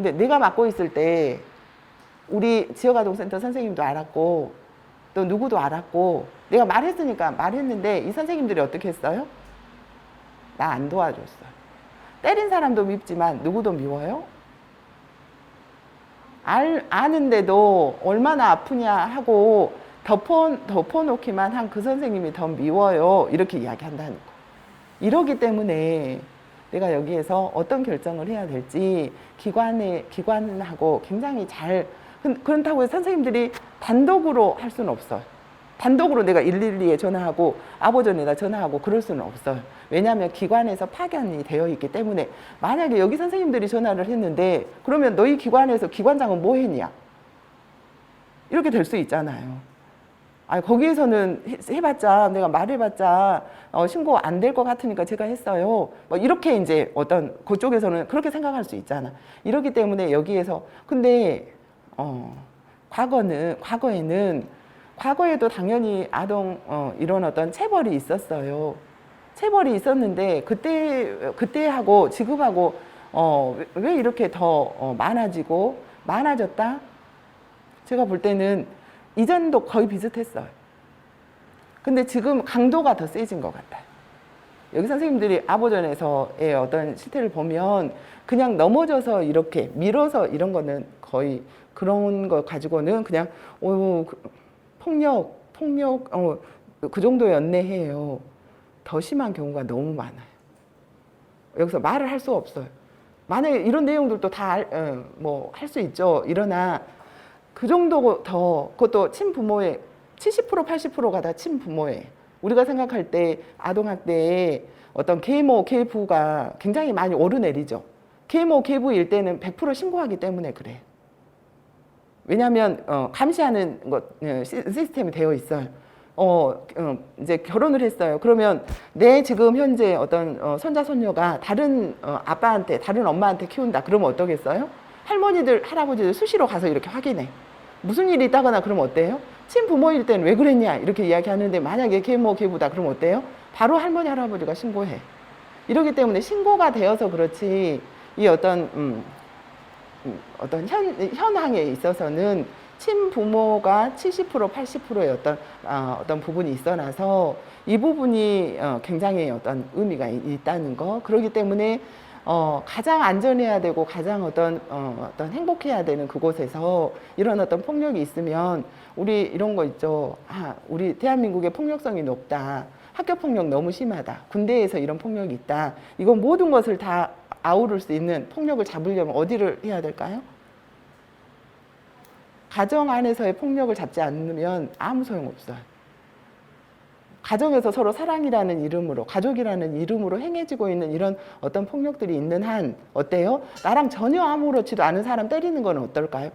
근데 내가 맡고 있을 때 우리 지역아동센터 선생님도 알았고 또 누구도 알았고 내가 말했으니까 말했는데 이 선생님들이 어떻게 했어요? 나 안 도와줬어요. 때린 사람도 밉지만 누구도 미워요? 아는데도 얼마나 아프냐 하고 덮어놓기만 한 그 선생님이 더 미워요. 이렇게 이야기한다는 거. 이러기 때문에 내가 여기에서 어떤 결정을 해야 될지 기관하고 굉장히 잘, 그렇다고 해서 선생님들이 단독으로 할 수는 없어요. 단독으로 내가 112에 전화하고 아보존에다 전화하고 그럴 수는 없어요. 왜냐하면 기관에서 파견이 되어 있기 때문에 만약에 여기 선생님들이 전화를 했는데 그러면 너희 기관에서 기관장은 뭐 했냐? 이렇게 될 수 있잖아요. 거기에서는 해봤자 내가 말해봤자 신고 안 될 것 같으니까 제가 했어요. 뭐 이렇게 이제 어떤 그쪽에서는 그렇게 생각할 수 있잖아. 이렇기 때문에 여기에서 근데 과거에도 당연히 아동 이런 어떤 체벌이 있었어요. 체벌이 있었는데 그때하고 지금하고 왜 이렇게 더 많아졌다? 제가 볼 때는 이전도 거의 비슷했어요. 근데 지금 강도가 더 세진 것 같아요. 여기 선생님들이 아보전에서의 어떤 실태를 보면 그냥 넘어져서 이렇게 밀어서 이런 거는 거의 그런 거 가지고는 그냥 폭력 그 정도였네 해요. 더 심한 경우가 너무 많아요. 여기서 말을 할 수 없어요. 만약에 이런 내용들도 다 뭐 할 수 있죠. 이러나 그 정도 더 그것도 친부모의 70% 80%가 다 친부모예요. 우리가 생각할 때 아동학대에 어떤 계모 계부가 굉장히 많이 오르내리죠. 계모 계부일 때는 100% 신고하기 때문에 그래요. 왜냐하면 감시하는 시스템이 되어 있어요. 이제 결혼을 했어요. 그러면 내 지금 현재 어떤 손자 손녀가 다른 아빠한테 다른 엄마한테 키운다. 그러면 어떠겠어요? 할머니들 할아버지들 수시로 가서 이렇게 확인해. 무슨 일이 있다거나 그러면 어때요? 친부모일 때는 왜 그랬냐 이렇게 이야기하는데 만약에 계모 계부다 그러면 어때요? 바로 할머니 할아버지가 신고해. 이러기 때문에 신고가 되어서 그렇지 이 어떤 현황에 있어서는 친부모가 70% 80%의 어떤 부분이 있어나서 이 부분이 굉장히 어떤 의미가 있다는 거. 그렇기 때문에 가장 안전해야 되고 가장 어떤 행복해야 되는 그곳에서 이런 어떤 폭력이 있으면 우리 이런 거 있죠. 우리 대한민국의 폭력성이 높다. 학교 폭력 너무 심하다. 군대에서 이런 폭력이 있다. 이건 모든 것을 다 아우를 수 있는 폭력을 잡으려면 어디를 해야 될까요? 가정 안에서의 폭력을 잡지 않으면 아무 소용없어요. 가정에서 서로 사랑이라는 이름으로 가족이라는 이름으로 행해지고 있는 이런 어떤 폭력들이 있는 한 어때요? 나랑 전혀 아무렇지도 않은 사람 때리는 건 어떨까요?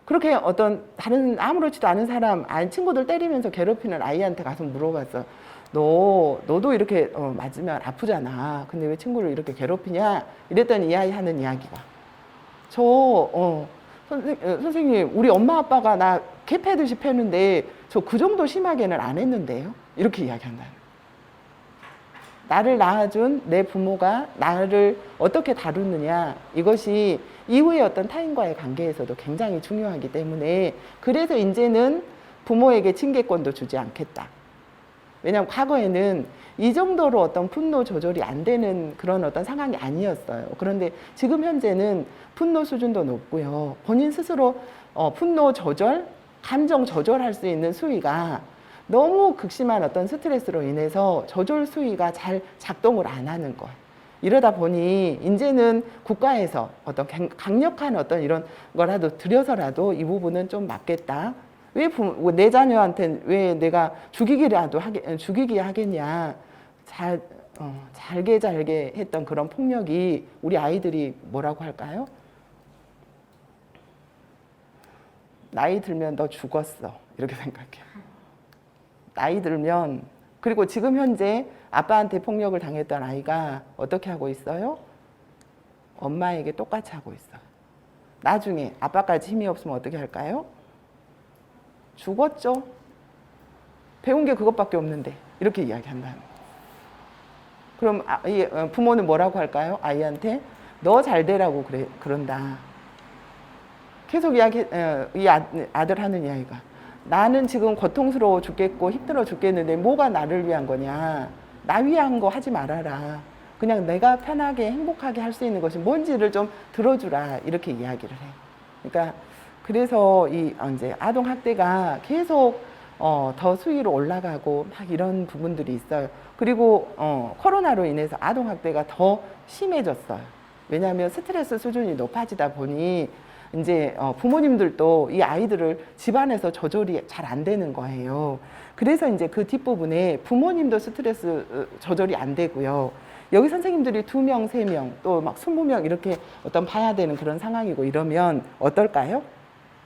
그렇게 어떤 다른 아무렇지도 않은 사람 친구들 때리면서 괴롭히는 아이한테 가서 물어봤어. 너도 이렇게 맞으면 아프잖아. 근데 왜 친구를 이렇게 괴롭히냐? 이랬더니 이 아이 하는 이야기가 선생님 우리 엄마 아빠가 나 개 패듯이 패는데 저 그 정도 심하게는 안 했는데요. 이렇게 이야기한다. 나를 낳아준 내 부모가 나를 어떻게 다루느냐 이것이 이후의 어떤 타인과의 관계에서도 굉장히 중요하기 때문에 그래서 이제는 부모에게 징계권도 주지 않겠다. 왜냐하면 과거에는 이 정도로 어떤 분노 조절이 안 되는 그런 어떤 상황이 아니었어요. 그런데 지금 현재는 분노 수준도 높고요. 본인 스스로 분노 조절, 감정 조절할 수 있는 수위가 너무 극심한 어떤 스트레스로 인해서 조절 수위가 잘 작동을 안 하는 거예요. 이러다 보니 이제는 국가에서 어떤 강력한 어떤 이런 거라도 들여서라도 이 부분은 좀 막겠다. 왜 내 자녀한테 왜 내가 죽이기 하겠냐. 잘게 했던 그런 폭력이 우리 아이들이 뭐라고 할까요? 나이 들면 너 죽었어. 이렇게 생각해요. 나이 들면 그리고 지금 현재 아빠한테 폭력을 당했던 아이가 어떻게 하고 있어요? 엄마에게 똑같이 하고 있어요. 나중에 아빠까지 힘이 없으면 어떻게 할까요? 죽었죠. 배운 게 그것밖에 없는데 이렇게 이야기한다는 거예요. 그럼 부모는 뭐라고 할까요? 아이한테 너 잘 되라고 그런다. 계속 이 아들 하는 이야기가 나는 지금 고통스러워 죽겠고 힘들어 죽겠는데 뭐가 나를 위한 거냐. 나 위한 거 하지 말아라. 그냥 내가 편하게 행복하게 할 수 있는 것이 뭔지를 좀 들어주라. 이렇게 이야기를 해. 그러니까 그래서 이제 아동 학대가 계속 더 수위로 올라가고 막 이런 부분들이 있어요. 그리고 코로나로 인해서 아동 학대가 더 심해졌어요. 왜냐하면 스트레스 수준이 높아지다 보니 이제 부모님들도 이 아이들을 집안에서 조절이 잘 안 되는 거예요. 그래서 이제 그 뒷부분에 부모님도 스트레스 조절이 안 되고요. 여기 선생님들이 2명, 3명, 또 막 20명 이렇게 어떤 봐야 되는 그런 상황이고 이러면 어떨까요?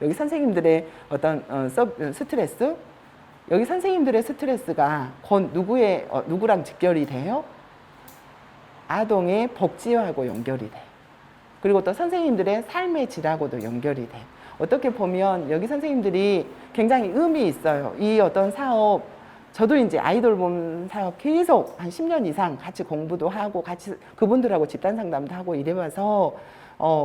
여기 선생님들의 어떤 스트레스? 여기 선생님들의 스트레스가 곧 누구랑 직결이 돼요? 아동의 복지와하고 연결이 돼요. 그리고 또 선생님들의 삶의 질하고도 연결이 돼요. 어떻게 보면 여기 선생님들이 굉장히 의미 있어요. 이 어떤 사업, 저도 이제 아이돌봄 사업 계속 한 10년 이상 같이 공부도 하고 같이 그분들하고 집단 상담도 하고 이래와서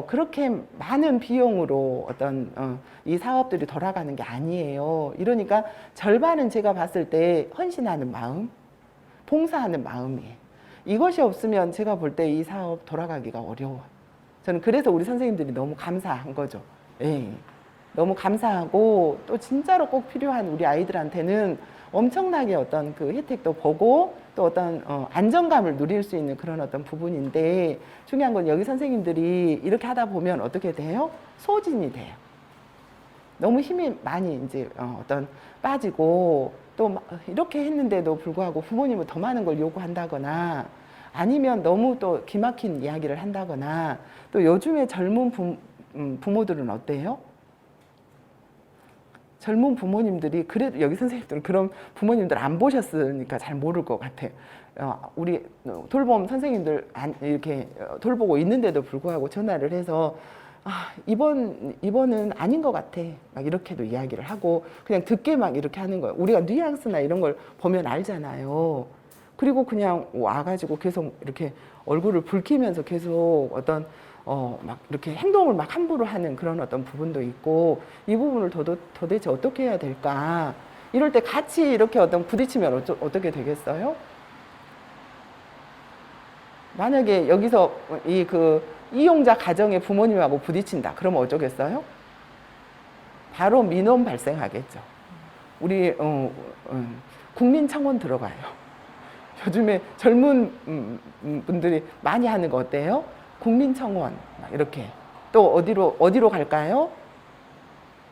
그렇게 많은 비용으로 어떤 이 사업들이 돌아가는 게 아니에요. 이러니까 절반은 제가 봤을 때 헌신하는 마음, 봉사하는 마음이에요. 이것이 없으면 제가 볼 때 이 사업 돌아가기가 어려워요. 저는 그래서 우리 선생님들이 너무 감사한 거죠. 예. 너무 감사하고 또 진짜로 꼭 필요한 우리 아이들한테는 엄청나게 어떤 그 혜택도 보고 또 어떤 안정감을 누릴 수 있는 그런 어떤 부분인데 중요한 건 여기 선생님들이 이렇게 하다 보면 어떻게 돼요? 소진이 돼요. 너무 힘이 많이 이제 어떤 빠지고 또 이렇게 했는데도 불구하고 부모님은 더 많은 걸 요구한다거나 아니면 너무 또 기막힌 이야기를 한다거나 또 요즘에 젊은 부모들은 어때요? 젊은 부모님들이 그래도 여기 선생님들은 그런 부모님들 안 보셨으니까 잘 모를 것 같아요. 우리 돌봄 선생님들 이렇게 돌보고 있는데도 불구하고 전화를 해서 이번은 아닌 것 같아. 막 이렇게도 이야기를 하고 그냥 듣게 막 이렇게 하는 거예요. 우리가 뉘앙스나 이런 걸 보면 알잖아요. 그리고 그냥 와가지고 계속 이렇게 얼굴을 붉히면서 계속 어떤 막 이렇게 행동을 막 함부로 하는 그런 어떤 부분도 있고 이 부분을 도대체 어떻게 해야 될까? 이럴 때 같이 이렇게 어떤 부딪히면 어떻게 되겠어요? 만약에 여기서 이용자 가정의 부모님하고 부딪힌다. 그러면 어쩌겠어요? 바로 민원 발생하겠죠. 우리 국민청원 들어가요. 요즘에 젊은 분들이 많이 하는 거 어때요? 국민청원 이렇게 또 어디로 갈까요?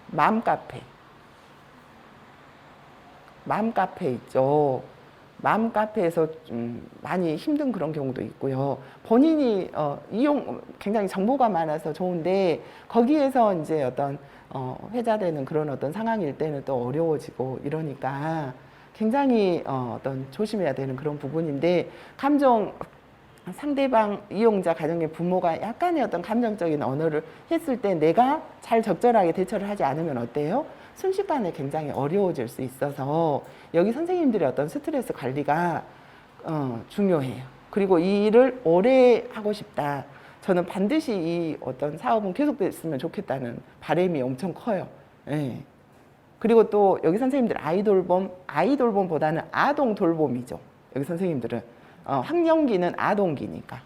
맘카페 있죠. 맘카페에서 많이 힘든 그런 경우도 있고요. 본인이 굉장히 정보가 많아서 좋은데 거기에서 이제 어떤 회자되는 그런 어떤 상황일 때는 또 어려워지고 이러니까 굉장히 어떤 조심해야 되는 그런 부분인데 상대방 이용자 가정의 부모가 약간의 어떤 감정적인 언어를 했을 때 내가 잘 적절하게 대처를 하지 않으면 어때요? 순식간에 굉장히 어려워질 수 있어서 여기 선생님들의 어떤 스트레스 관리가 중요해요. 그리고 이 일을 오래 하고 싶다. 저는 반드시 이 어떤 사업은 계속됐으면 좋겠다는 바람이 엄청 커요. 예. 그리고 또 여기 선생님들 아이돌봄보다는 아동 돌봄이죠. 여기 선생님들은 학령기는 아동기니까.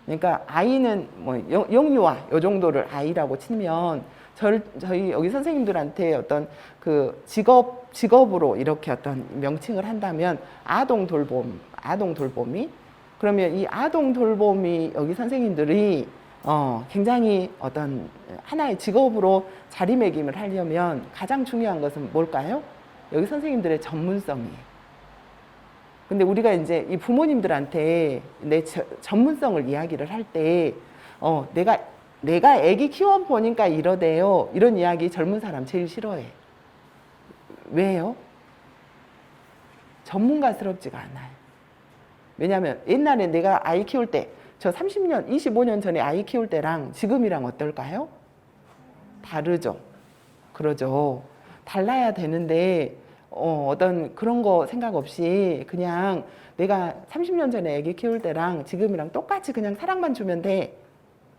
그러니까 아이는 뭐 영유아 요 정도를 아이라고 치면 저희 여기 선생님들한테 어떤 그 직업으로 이렇게 어떤 명칭을 한다면 아동 돌봄이 그러면 이 아동 돌봄이 여기 선생님들이 굉장히 어떤 하나의 직업으로 자리매김을 하려면 가장 중요한 것은 뭘까요? 여기 선생님들의 전문성이에요. 근데 우리가 이제 이 부모님들한테 내 전문성을 이야기를 할 때, 내가 애기 키워보니까 이러대요. 이런 이야기 젊은 사람 제일 싫어해. 왜요? 전문가스럽지가 않아요. 왜냐하면 옛날에 내가 아이 키울 때, 저 30년, 25년 전에 아이 키울 때랑 지금이랑 어떨까요? 다르죠. 그러죠. 달라야 되는데, 어떤 그런 거 생각 없이 그냥 내가 30년 전에 애기 키울 때랑 지금이랑 똑같이 그냥 사랑만 주면 돼.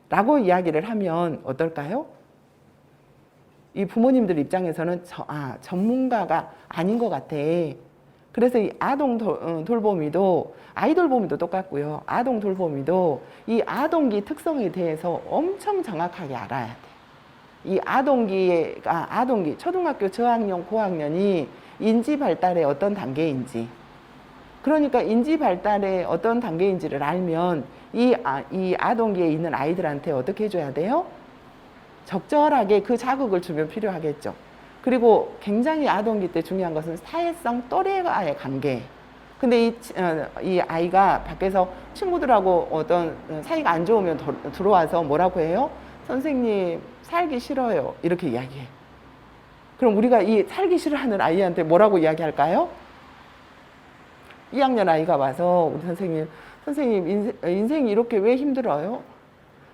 라고 이야기를 하면 어떨까요? 이 부모님들 입장에서는 전문가가 아닌 것 같아. 그래서 이 아동 돌보미도, 아이 돌보미도 똑같고요. 아동 돌보미도 이 아동기 특성에 대해서 엄청 정확하게 알아야 돼. 이 아동기, 초등학교 저학년, 고학년이 인지 발달의 어떤 단계인지, 그러니까 인지 발달의 어떤 단계인지를 알면 이 아동기에 있는 아이들한테 어떻게 해줘야 돼요? 적절하게 그 자극을 주면 필요하겠죠. 그리고 굉장히 아동기 때 중요한 것은 사회성 또래와의 관계. 근데 이 아이가 밖에서 친구들하고 어떤 사이가 안 좋으면 들어와서 뭐라고 해요? 선생님, 살기 싫어요. 이렇게 이야기해. 그럼 우리가 이 살기 싫어하는 아이한테 뭐라고 이야기할까요? 2학년 아이가 와서 우리 선생님, 인생이 이렇게 왜 힘들어요?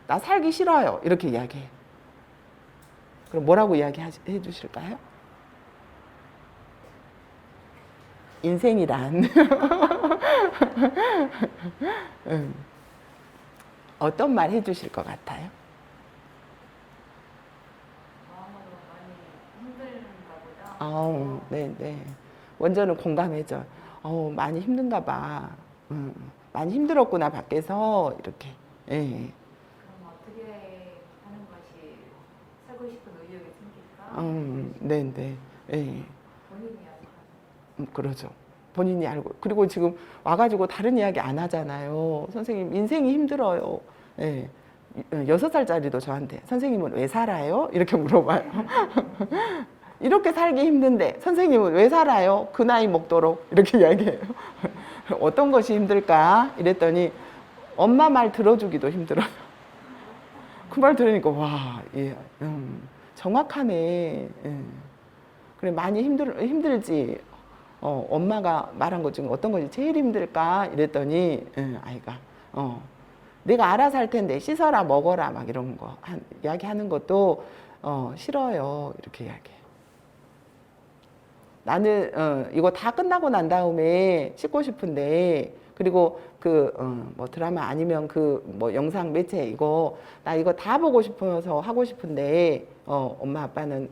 나 살기 싫어요. 이렇게 이야기해. 그럼 뭐라고 이야기해 주실까요? 인생이란 어떤 말 해주실 것 같아요? 네. 원저는 공감해줘. 많이 힘든가 봐. 많이 힘들었구나, 밖에서. 이렇게. 예. 그럼 어떻게 하는 것이 살고 싶은 의욕이 생길까? 네. 예. 본인이 알고. 그러죠. 본인이 알고. 그리고 지금 와가지고 다른 이야기 안 하잖아요. 선생님, 인생이 힘들어요. 예. 6살짜리도 저한테, 선생님은 왜 살아요? 이렇게 물어봐요. 이렇게 살기 힘든데 선생님은 왜 살아요? 그 나이 먹도록. 이렇게 이야기해요. 어떤 것이 힘들까? 이랬더니 엄마 말 들어주기도 힘들어요. 그 말 들으니까 와, 예, 정확하네. 예. 그래, 많이 힘들지. 엄마가 말한 것 중에 어떤 것이 제일 힘들까? 이랬더니 아이가 내가 알아서 할 텐데 씻어라 먹어라 막 이런 거 이야기하는 것도 싫어요. 이렇게 이야기해. 나는 이거 다 끝나고 난 다음에 씻고 싶은데, 그리고 뭐 드라마 아니면 뭐 영상 매체 나 이거 다 보고 싶어서 하고 싶은데 엄마 아빠는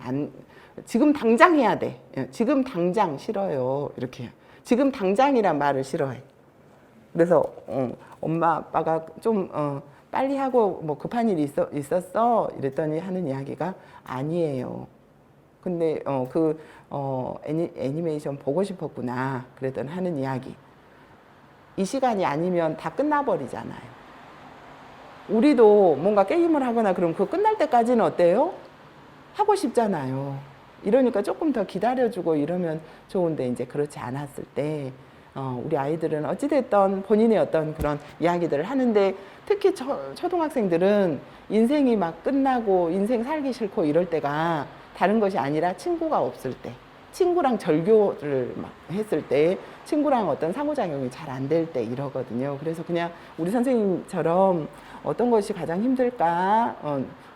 지금 당장 해야 돼. 지금 당장 싫어요. 이렇게. 지금 당장이란 말을 싫어해. 그래서 엄마 아빠가 좀 빨리 하고 뭐 급한 일이 있었어? 이랬더니 하는 이야기가 아니에요. 근데 애니메이션 보고 싶었구나. 그랬더니 하는 이야기. 이 시간이 아니면 다 끝나버리잖아요. 우리도 뭔가 게임을 하거나 그러면 그 끝날 때까지는 어때요? 하고 싶잖아요. 이러니까 조금 더 기다려주고 이러면 좋은데, 이제 그렇지 않았을 때 우리 아이들은 어찌됐든 본인의 어떤 그런 이야기들을 하는데, 특히 초등학생들은 인생이 막 끝나고 인생 살기 싫고 이럴 때가 다른 것이 아니라 친구가 없을 때, 친구랑 절교를 막 했을 때, 친구랑 어떤 상호작용이 잘 안 될 때 이러거든요. 그래서 그냥 우리 선생님처럼 어떤 것이 가장 힘들까,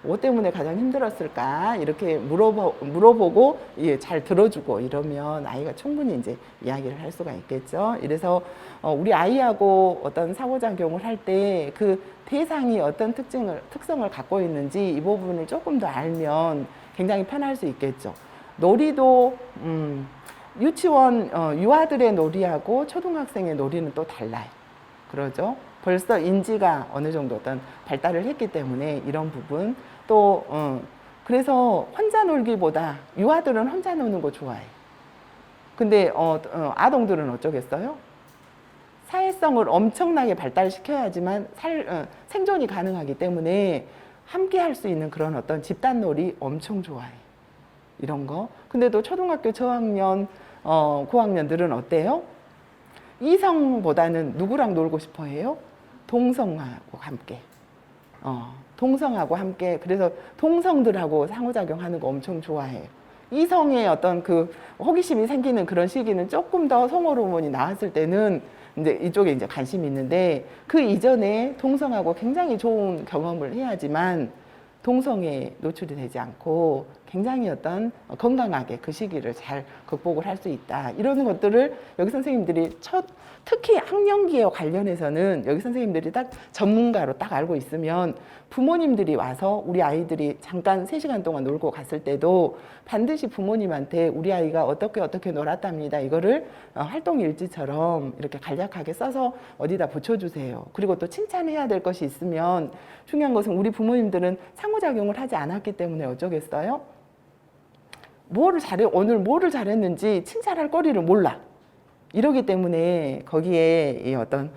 뭐 때문에 가장 힘들었을까, 이렇게 물어보고 잘 들어주고 이러면 아이가 충분히 이제 이야기를 할 수가 있겠죠. 이래서 우리 아이하고 어떤 상호작용을 할 때 그 대상이 어떤 특성을 갖고 있는지 이 부분을 조금 더 알면 굉장히 편할 수 있겠죠. 놀이도 유치원 유아들의 놀이하고 초등학생의 놀이는 또 달라요. 그러죠. 벌써 인지가 어느 정도 어떤 발달을 했기 때문에 이런 부분 또 그래서 혼자 놀기보다 유아들은 혼자 노는 거 좋아해. 근데 아동들은 어쩌겠어요? 사회성을 엄청나게 발달시켜야지만 생존이 가능하기 때문에 함께 할 수 있는 그런 어떤 집단놀이 엄청 좋아해. 이런 거. 근데 또 초등학교 저학년, 고학년들은 어때요? 이성보다는 누구랑 놀고 싶어 해요? 동성하고 함께. 동성하고 함께. 그래서 동성들하고 상호작용하는 거 엄청 좋아해요. 이성의 어떤 호기심이 생기는 그런 시기는 조금 더 성호르몬이 나왔을 때는 이제 이쪽에 이제 관심이 있는데, 그 이전에 동성하고 굉장히 좋은 경험을 해야지만 동성애에 노출이 되지 않고 굉장히 어떤 건강하게 그 시기를 잘 극복을 할 수 있다. 이런 것들을 여기 선생님들이 특히 학령기와 관련해서는 여기 선생님들이 딱 전문가로 딱 알고 있으면 부모님들이 와서 우리 아이들이 잠깐 3시간 동안 놀고 갔을 때도 반드시 부모님한테 우리 아이가 어떻게 놀았답니다. 이거를 활동 일지처럼 이렇게 간략하게 써서 어디다 붙여주세요. 그리고 또 칭찬해야 될 것이 있으면 중요한 것은 우리 부모님들은 상호작용을 하지 않았기 때문에 어쩌겠어요? 오늘 뭐를 잘했는지 칭찬할 거리를 몰라. 이러기 때문에 거기에 이 어떤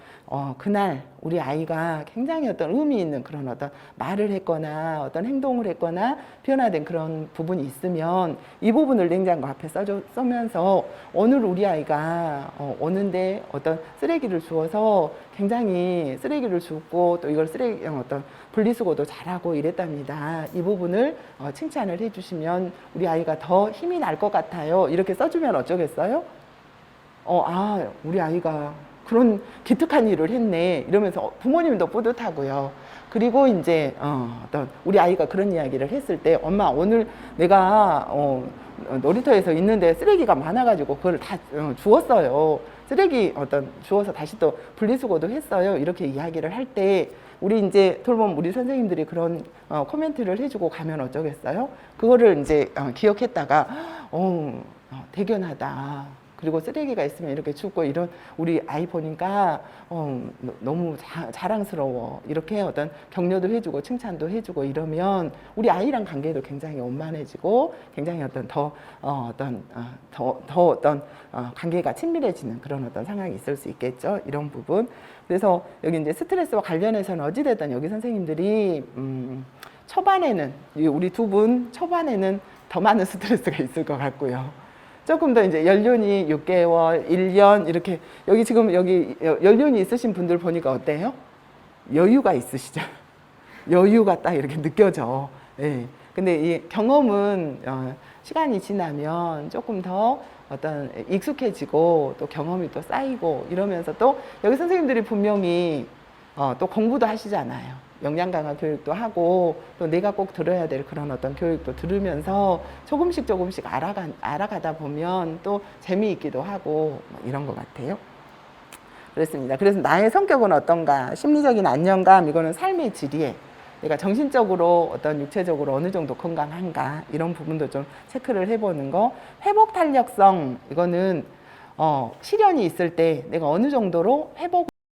그날 우리 아이가 굉장히 어떤 의미 있는 그런 어떤 말을 했거나 어떤 행동을 했거나 변화된 그런 부분이 있으면 이 부분을 냉장고 앞에 써면서 오늘 우리 아이가 오는데 어떤 쓰레기를 주워서 굉장히 쓰레기를 줍고 또 이걸 어떤 분리수거도 잘하고 이랬답니다. 이 부분을 칭찬을 해주시면 우리 아이가 더 힘이 날 것 같아요. 이렇게 써주면 어쩌겠어요? 우리 아이가 그런 기특한 일을 했네. 이러면서 부모님도 뿌듯하고요. 그리고 이제, 어떤 우리 아이가 그런 이야기를 했을 때, 엄마, 오늘 내가, 놀이터에서 있는데 쓰레기가 많아가지고 그걸 다 주웠어요. 주워서 다시 또 분리수거도 했어요. 이렇게 이야기를 할 때, 우리 이제 돌봄 우리 선생님들이 그런 코멘트를 해주고 가면 어쩌겠어요? 그거를 이제 기억했다가, 대견하다. 그리고 쓰레기가 있으면 이렇게 줍고 이런 우리 아이 보니까 너무 자랑스러워. 이렇게 어떤 격려도 해주고 칭찬도 해주고 이러면 우리 아이랑 관계도 굉장히 원만해지고 굉장히 더 어떤 관계가 친밀해지는 그런 어떤 상황이 있을 수 있겠죠. 이런 부분. 그래서 여기 이제 스트레스와 관련해서는 어찌됐든 여기 선생님들이 초반에는 우리 두 분 초반에는 더 많은 스트레스가 있을 것 같고요. 조금 더 이제 연륜이 6개월, 1년 이렇게 여기 지금 연륜이 있으신 분들 보니까 어때요? 여유가 있으시죠? 여유가 딱 이렇게 느껴져. 예. 근데 이 경험은 시간이 지나면 조금 더 어떤 익숙해지고 또 경험이 또 쌓이고 이러면서 또 여기 선생님들이 분명히 또 공부도 하시잖아요. 역량 강화 교육도 하고 또 내가 꼭 들어야 될 그런 어떤 교육도 들으면서 조금씩 알아가다 보면 또 재미있기도 하고 이런 것 같아요. 그렇습니다. 그래서 나의 성격은 어떤가? 심리적인 안정감, 이거는 삶의 질이에요. 내가 정신적으로 어떤 육체적으로 어느 정도 건강한가? 이런 부분도 좀 체크를 해보는 거. 회복 탄력성, 이거는 시련이 있을 때 내가 어느 정도로 회복을